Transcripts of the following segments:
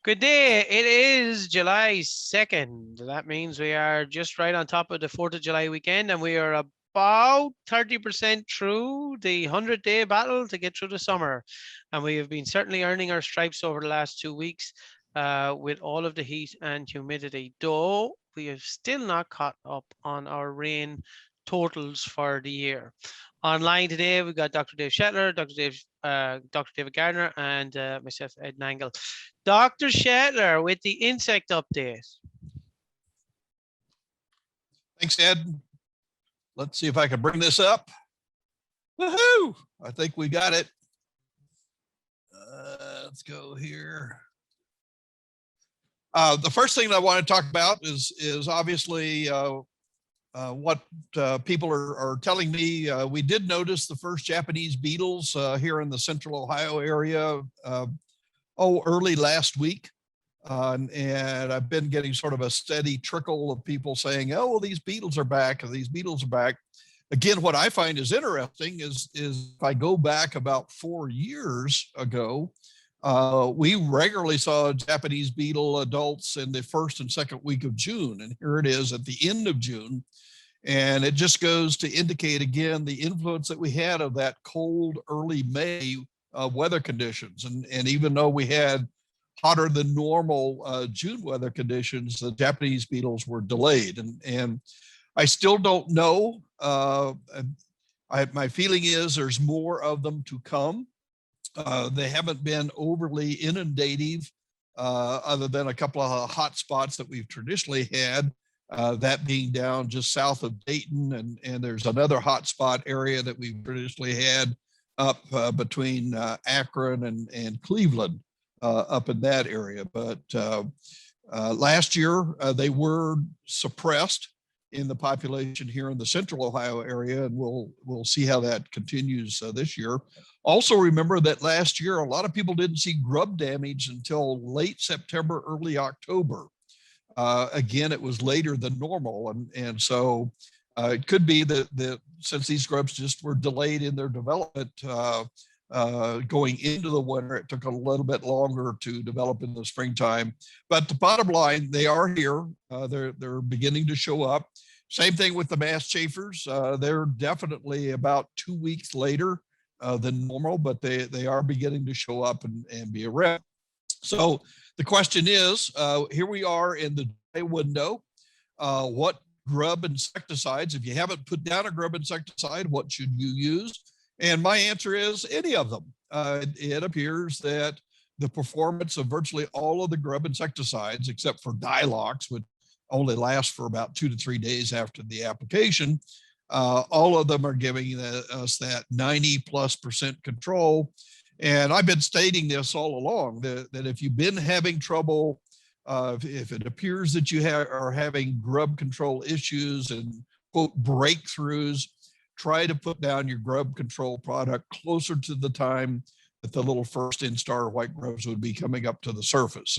Good day. It is July 2nd. That means we are just right on top of the 4th of July weekend, and we are about 30% through the 100-day battle to get through the summer. And we have been certainly earning our stripes over the last 2 weeks with all of the heat and humidity, though we have still not caught up on our rain totals for the year. Online today, we've got Dr. Dave Shetler, Dr. David Gardner, and myself, Ed Nangle. Dr. Shetler with the insect update. Thanks, Ed. Let's see if I can bring this up. Woohoo! I think we got it. Let's go here. The first thing that I want to talk about is obviously what people are telling me. We did notice the first Japanese beetles here in the central Ohio area early last week. And I've been getting sort of a steady trickle of people saying, oh, well, these beetles are back, and these beetles are back. Again, what I find is interesting is if I go back about 4 years ago, we regularly saw Japanese beetle adults in the first and second week of June. And here it is at the end of June. And it just goes to indicate again the influence that we had of that cold early May weather conditions. And even though we had hotter than normal June weather conditions, the Japanese beetles were delayed. And I still don't know. My feeling is there's more of them to come. They haven't been overly inundative, other than a couple of hot spots that we've traditionally had, that being down just south of Dayton. And there's another hot spot area that we've traditionally had up between Akron and Cleveland, up in that area. But last year, they were suppressed in the population here in the central Ohio area, and we'll see how that continues this year. Also remember that last year, a lot of people didn't see grub damage until late September, early October. Again, it was later than normal. And so it could be that since these grubs just were delayed in their development going into the winter, it took a little bit longer to develop in the springtime. But the bottom line, they are here. They're beginning to show up. Same thing with the mast chafers. They're definitely about 2 weeks later than normal, but they are beginning to show up and be around. So the question is, here we are in the July window. What grub insecticides, if you haven't put down a grub insecticide, what should you use? And my answer is any of them. It appears that the performance of virtually all of the grub insecticides, except for Dilox, which only lasts for about 2 to 3 days after the application, all of them are giving us that 90+% control. And I've been stating this all along, that if you've been having trouble, if it appears that you are having grub control issues and quote breakthroughs, try to put down your grub control product closer to the time that the little first instar white grubs would be coming up to the surface.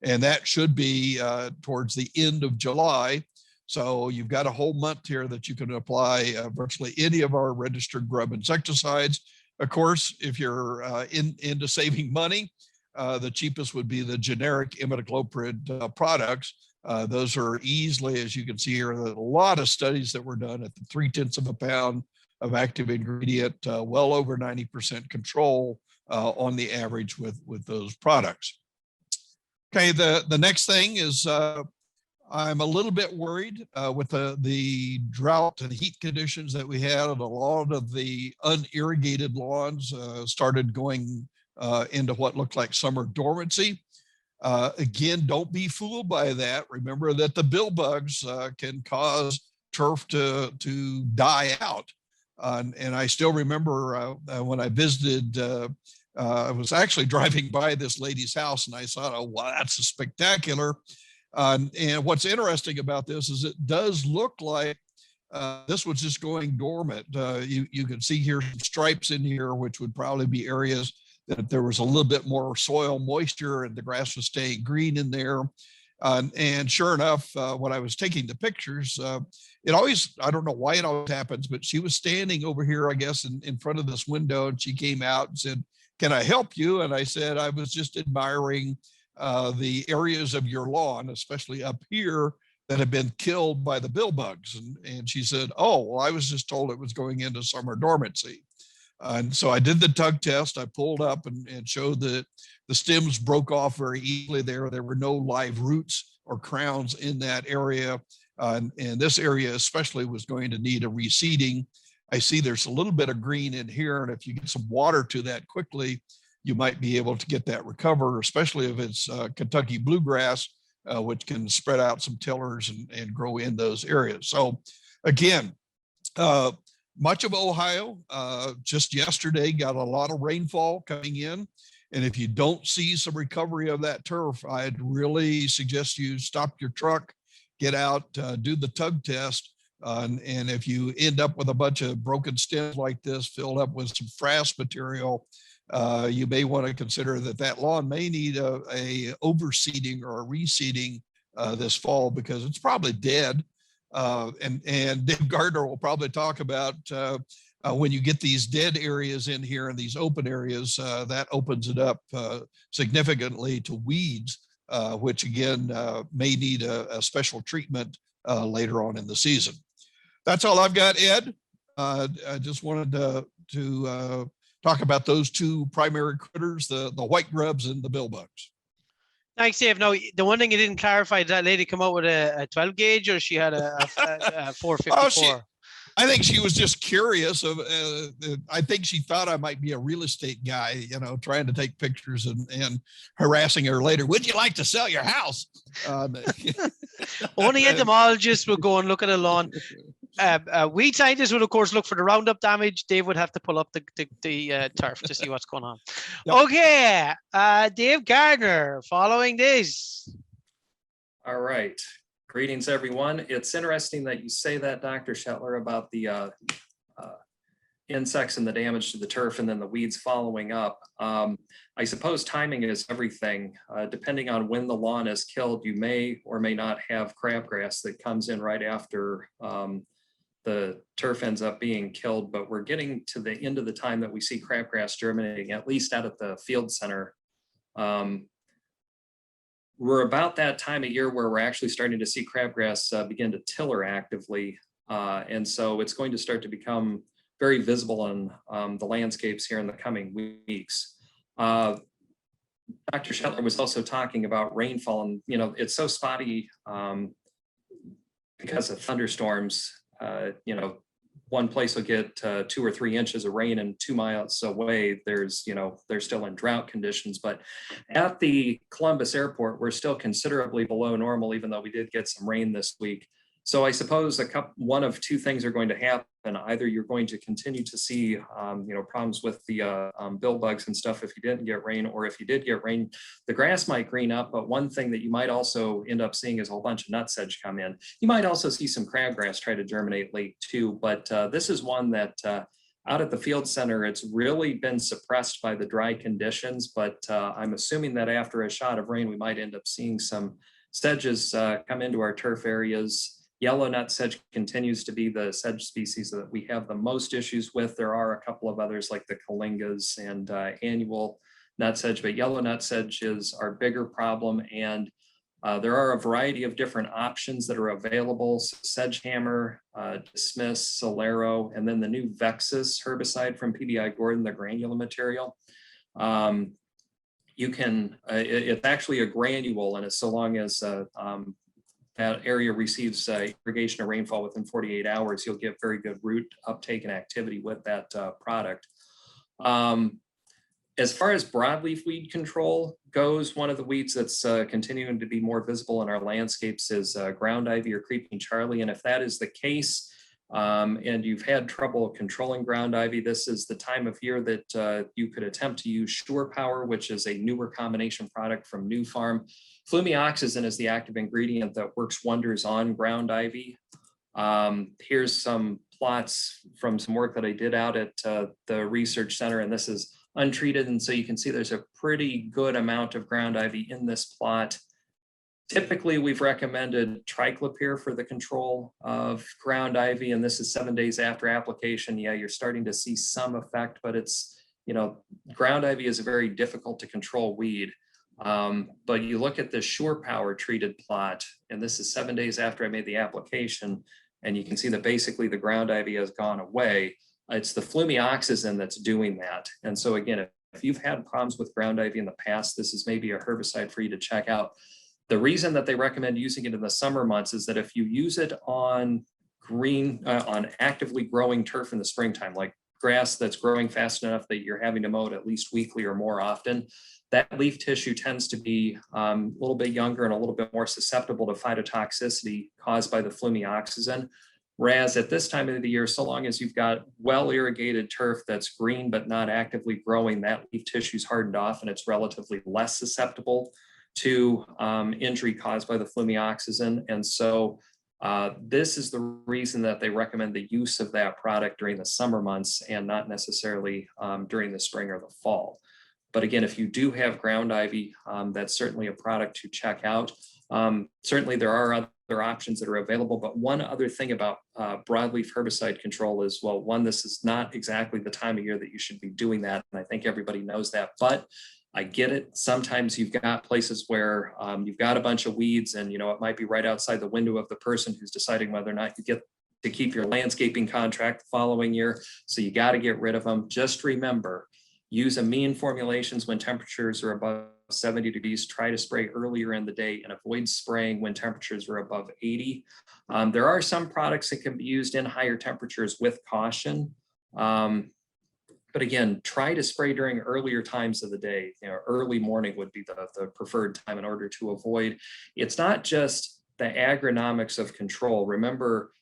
And that should be towards the end of July. So you've got a whole month here that you can apply virtually any of our registered grub insecticides. Of course, if you're into saving money, the cheapest would be the generic imidacloprid products. Those are easily, as you can see here, a lot of studies that were done at the 0.3 pound of active ingredient, well over 90% control on the average with those products. Okay, the next thing is I'm a little bit worried with the drought and heat conditions that we had, and a lot of the unirrigated lawns started going into what looked like summer dormancy. Again, don't be fooled by that. Remember that the bill bugs can cause turf to die out. And I still remember when I visited, I was actually driving by this lady's house and I thought, oh, wow, that's a spectacular. And what's interesting about this is it does look like this was just going dormant. You can see here some stripes in here, which would probably be areas that there was a little bit more soil moisture and the grass was staying green in there. And sure enough, when I was taking the pictures, it always, I don't know why it always happens, but she was standing over here, I guess, in front of this window, and she came out and said, "Can I help you?" And I said, I was just admiring the areas of your lawn, especially up here, that have been killed by the bill bugs. And she said, oh, well, I was just told it was going into summer dormancy. And so I did the tug test. I pulled up and showed that the stems broke off very easily there. There were no live roots or crowns in that area. And this area especially was going to need a reseeding. I see there's a little bit of green in here. And if you get some water to that quickly, you might be able to get that recover, especially if it's Kentucky bluegrass, which can spread out some tillers and grow in those areas. So again, much of Ohio just yesterday got a lot of rainfall coming in. And if you don't see some recovery of that turf, I'd really suggest you stop your truck, get out, do the tug test. And if you end up with a bunch of broken stems like this filled up with some frass material, you may want to consider that lawn may need a overseeding or a reseeding this fall, because it's probably dead. And Dave Gardner will probably talk about when you get these dead areas in here and these open areas, that opens it up significantly to weeds, which again may need a special treatment later on in the season. That's all I've got, Ed. I just wanted to talk about those two primary critters, the white grubs and the bill bugs. Thanks, Dave. No, the one thing you didn't clarify, did that lady come out with a 12 gauge or she had a 454? I think she was just curious. I think she thought I might be a real estate guy, trying to take pictures and harassing her later. Would you like to sell your house? Only entomologists would go and look at a lawn. Weed scientists would, of course, look for the Roundup damage. Dave would have to pull up the turf to see what's going on. Yep. Okay, Dave Gardner, following this. All right. Greetings, everyone. It's interesting that you say that, Dr. Shetler, about the insects and the damage to the turf and then the weeds following up. I suppose timing is everything. Depending on when the lawn is killed, you may or may not have crabgrass that comes in right after the turf ends up being killed, but we're getting to the end of the time that we see crabgrass germinating, at least out at the field center. We're about that time of year where we're actually starting to see crabgrass begin to tiller actively. And so it's going to start to become very visible on the landscapes here in the coming weeks. Dr. Shetler was also talking about rainfall, and it's so spotty because of thunderstorms. One place will get 2 or 3 inches of rain, and 2 miles away, they're still in drought conditions. But at the Columbus airport, we're still considerably below normal, even though we did get some rain this week. So I suppose one of two things are going to happen. Either you're going to continue to see, problems with the bill bugs and stuff if you didn't get rain, or if you did get rain, the grass might green up. But one thing that you might also end up seeing is a whole bunch of nutsedge come in. You might also see some crabgrass try to germinate late too. But this is one that out at the field center, it's really been suppressed by the dry conditions. But I'm assuming that after a shot of rain, we might end up seeing some sedges come into our turf areas. Yellow nutsedge continues to be the sedge species that we have the most issues with. There are a couple of others like the kalingas and annual nutsedge, but yellow nutsedge is our bigger problem. And there are a variety of different options that are available. So Sedgehammer, Dismiss, Solero, and then the new Vexus herbicide from PBI Gordon, the granular material. It's actually a granule, and it's so long as that area receives irrigation or rainfall within 48 hours, you'll get very good root uptake and activity with that product. As far as broadleaf weed control goes, one of the weeds that's continuing to be more visible in our landscapes is ground ivy or creeping Charlie. And if that is the case, and you've had trouble controlling ground ivy, this is the time of year that you could attempt to use Shore Power, which is a newer combination product from New Farm. Flumioxazin is the active ingredient that works wonders on ground ivy. Here's some plots from some work that I did out at the research center, and this is untreated. And so you can see there's a pretty good amount of ground ivy in this plot. Typically, we've recommended triclopyr for the control of ground ivy, and this is 7 days after application. Yeah, you're starting to see some effect, but it's, ground ivy is a very difficult to control weed. But you look at the Shore Power treated plot, and this is 7 days after I made the application, and you can see that basically the ground ivy has gone away. It's the flumioxazin that's doing that. And so again, if you've had problems with ground ivy in the past, this is maybe a herbicide for you to check out. The reason that they recommend using it in the summer months is that if you use it on on actively growing turf in the springtime, like grass that's growing fast enough that you're having to mow it at least weekly or more often, that leaf tissue tends to be a little bit younger and a little bit more susceptible to phytotoxicity caused by the flumioxazin. Whereas at this time of the year, so long as you've got well irrigated turf that's green but not actively growing, that leaf tissue is hardened off and it's relatively less susceptible to injury caused by the flumioxazin. And so this is the reason that they recommend the use of that product during the summer months and not necessarily during the spring or the fall. But again, if you do have ground ivy, that's certainly a product to check out. Certainly there are other options that are available, but one other thing about broadleaf herbicide control is, well, one, this is not exactly the time of year that you should be doing that. And I think everybody knows that, but I get it. Sometimes you've got places where you've got a bunch of weeds and, you know, it might be right outside the window of the person who's deciding whether or not you get to keep your landscaping contract the following year. So you got to get rid of them. Just remember, use amine formulations when temperatures are above 70 degrees. Try to spray earlier in the day and avoid spraying when temperatures are above 80. There are some products that can be used in higher temperatures with caution. But again, try to spray during earlier times of the day. You know, early morning would be the preferred time in order to avoid. It's not just the agronomics of control. Remember,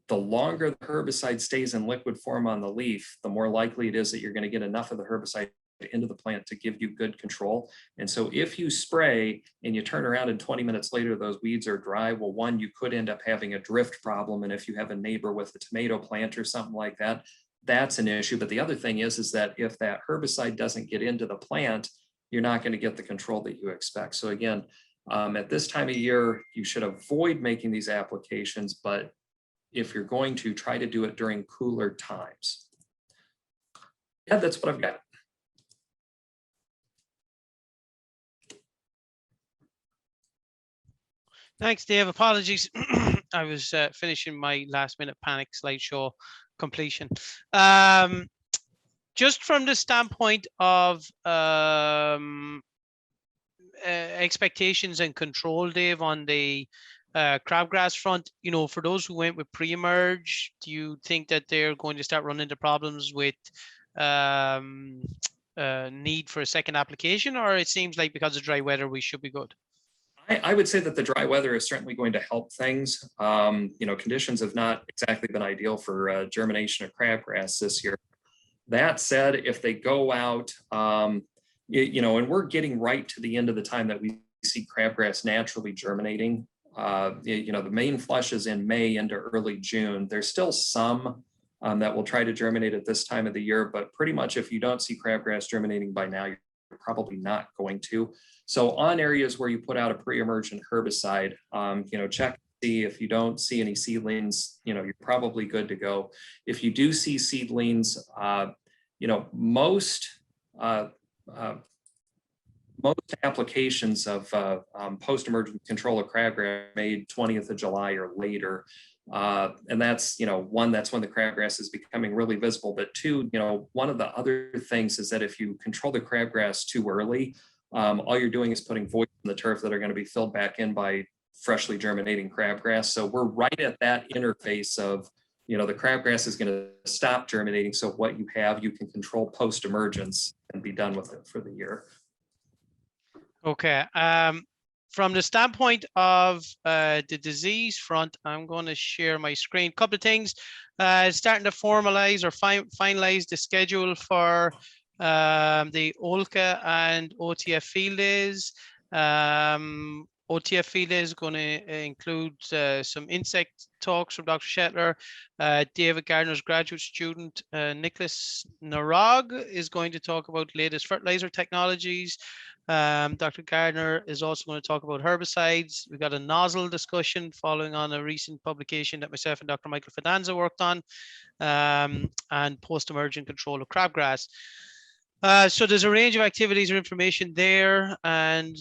the longer the herbicide stays in liquid form on the leaf, the more likely it is that you're going to get enough of the herbicide into the plant to give you good control. And so if you spray and you turn around and 20 minutes later, those weeds are dry, well, one, you could end up having a drift problem. And if you have a neighbor with a tomato plant or something like that, that's an issue. But the other thing is that if that herbicide doesn't get into the plant, you're not going to get the control that you expect. So again, at this time of year, you should avoid making these applications, but if you're going to, try to do it during cooler times. Yeah, that's what I've got. Thanks, Dave. Apologies. I was finishing my last minute panic slideshow completion. Just from the standpoint of expectations and control, Dave, on the crabgrass front, you know, for those who went with pre-emerge, do you think that they're going to start running into problems with need for a second application, or it seems like because of dry weather, we should be good? I would say that the dry weather is certainly going to help things. You know, conditions have not exactly been ideal for germination of crabgrass this year. That said, if they go out, you know, and we're getting right to the end of the time that we see crabgrass naturally germinating. You know, the main flush is in May into early June. There's still some that will try to germinate at this time of the year, but pretty much if you don't see crabgrass germinating by now, you're probably not going to. So on areas where you put out a pre-emergent herbicide, you know, check to see if you don't see any seedlings, you know, you're probably good to go. If you do see seedlings, you know, most applications of post-emergent control of crabgrass made 20th of July or later. And that's, you know, one, that's when the crabgrass is becoming really visible. But two, you know, one of the other things is that if you control the crabgrass too early, all you're doing is putting voids in the turf that are going to be filled back in by freshly germinating crabgrass. So we're right at that interface of, you know, the crabgrass is going to stop germinating. So what you have, you can control post-emergence and be done with it for the year. Okay. From the standpoint of the disease front, I'm going to share my screen. Couple of things. Starting to formalize or finalize the schedule for the OLCA and OTF field days. OTF field days is going to include some insect talks from Dr. Shetler. David Gardner's graduate student, Nicholas Narog, is going to talk about latest fertilizer technologies. Dr. Gardner is also going to talk about herbicides. We've got a nozzle discussion following on a recent publication that myself and Dr. Michael Fidanza worked on, and post-emergent control of crabgrass. So there's a range of activities or information there, and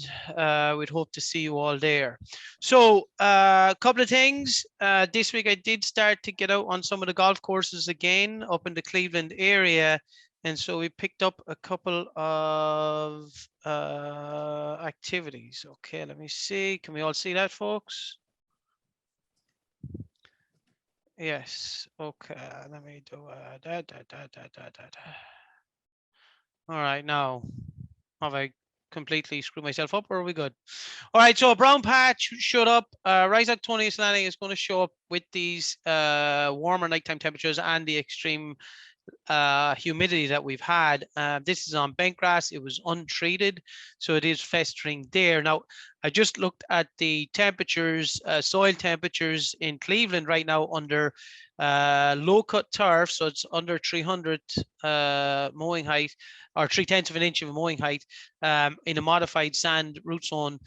we'd hope to see you all there. So a couple of things. This week I did start to get out on some of the golf courses again up in the Cleveland area. And so we picked up a couple of activities. Okay, let me see. Can we all see that, folks? Yes. Okay, let me do All right, now have I completely screwed myself up, or are we good? All right, so a brown patch showed up. Ryzac 20 Landing is going to show up with these warmer nighttime temperatures and the extreme humidity that we've had. This is on bent grass. It was untreated, so it is festering there. Now, I just looked at the temperatures, soil temperatures in Cleveland right now under low cut turf, so it's under 300 mowing height, or 3/10 of an inch of mowing height, in a modified sand root zone.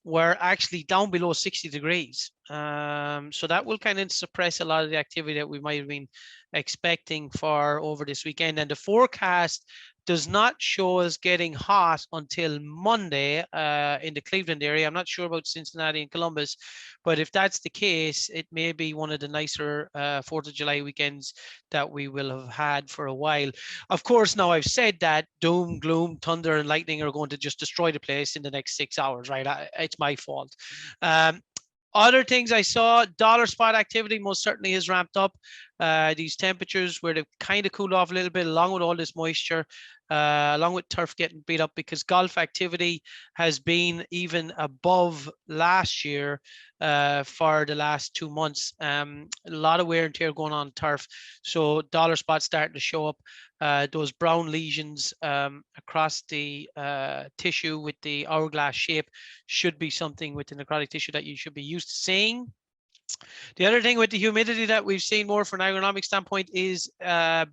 We're actually down below 60 degrees. So that will kind of suppress a lot of the activity that we might have been expecting for over this weekend. And the forecast does not show us getting hot until Monday in the Cleveland area. I'm not sure about Cincinnati and Columbus, but if that's the case, it may be one of the nicer 4th of July weekends that we will have had for a while. Of course, now I've said that, doom, gloom, thunder, and lightning are going to just destroy the place in the next 6 hours, right? It's my fault. Other things I saw, dollar spot activity most certainly has ramped up. These temperatures where they've kind of cooled off a little bit, along with all this moisture, along with turf getting beat up, because golf activity has been even above last year for the last 2 months. A lot of wear and tear going on turf. So dollar spots starting to show up. Those brown lesions across the tissue with the hourglass shape should be something with the necrotic tissue that you should be used to seeing. The other thing with the humidity that we've seen more from an agronomic standpoint is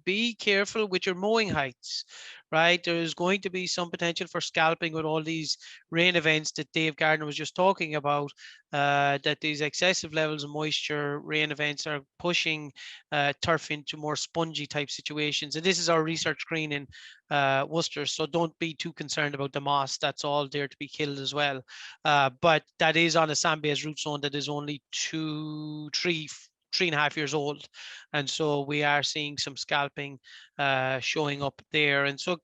be careful with your mowing heights, right? There's going to be some potential for scalping with all these rain events that Dave Gardner was just talking about, that these excessive levels of moisture, rain events are pushing turf into more spongy type situations. And this is our research green in Worcester, so don't be too concerned about the moss. That's all there to be killed as well. But that is on a sand-based root zone that is only 3.5 years old. And so we are seeing some scalping showing up there. And so,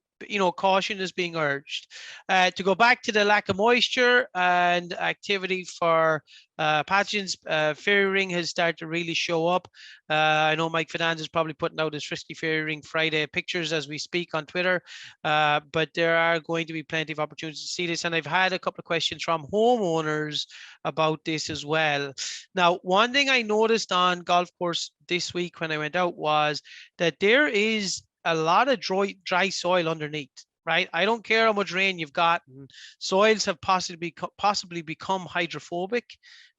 caution is being urged. To go back to the lack of moisture and activity for pathogens, fairy ring has started to really show up. I know Mike Fidanza is probably putting out his Frisky Fairy Ring Friday pictures as we speak on Twitter, but there are going to be plenty of opportunities to see this. And I've had a couple of questions from homeowners about this as well. Now, one thing I noticed on golf course this week when I went out was that there is a lot of dry soil underneath, right? I don't care how much rain you've gotten. Soils have possibly become hydrophobic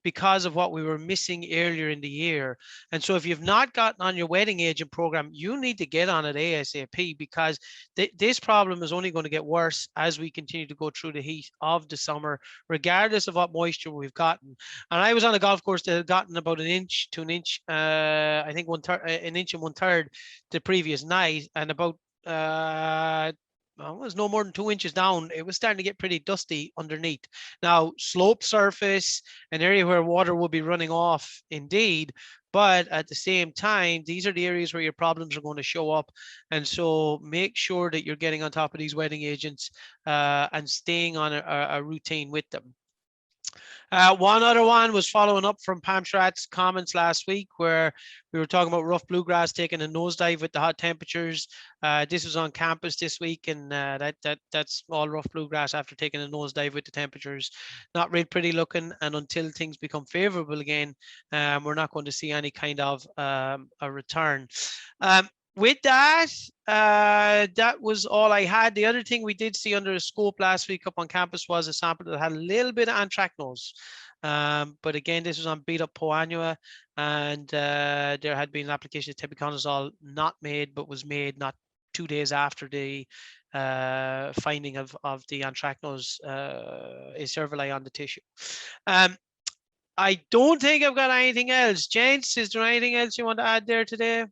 because of what we were missing earlier in the year. And so if you've not gotten on your wetting agent program, you need to get on it ASAP, because this problem is only going to get worse as we continue to go through the heat of the summer, regardless of what moisture we've gotten. And I was on a golf course that had gotten about an inch to an inch, I think an inch and 1/3 the previous night, and about it was no more than 2 inches down. It was starting to get pretty dusty underneath. Now, slope surface, an area where water will be running off indeed, but at the same time, these are the areas where your problems are going to show up. And so make sure that you're getting on top of these wetting agents and staying on a routine with them. One other one was following up from Pam Schratt's comments last week, where we were talking about rough bluegrass taking a nosedive with the hot temperatures. This was on campus this week, and that's all rough bluegrass after taking a nosedive with the temperatures. Not real pretty looking, and until things become favorable again, we're not going to see any kind of a return. With that, that was all I had. The other thing we did see under a scope last week up on campus was a sample that had a little bit of anthracnose. But again, this was on beat up Poa annua, and there had been an application of tebuconazole not made, but was made not 2 days after the finding of the anthracnose cerevisiae on the tissue. I don't think I've got anything else. Gents, is there anything else you want to add there today?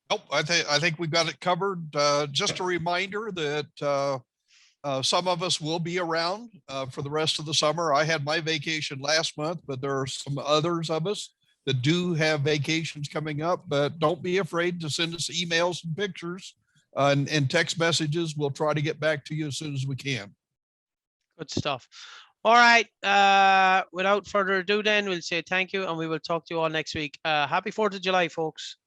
Nope, I think we've got it covered. Just a reminder that some of us will be around for the rest of the summer. I had my vacation last month, but there are some others of us that do have vacations coming up. But don't be afraid to send us emails and pictures and text messages. We'll try to get back to you as soon as we can. Good stuff. All right. Without further ado, then we'll say thank you, and we will talk to you all next week. Happy 4th of July, folks.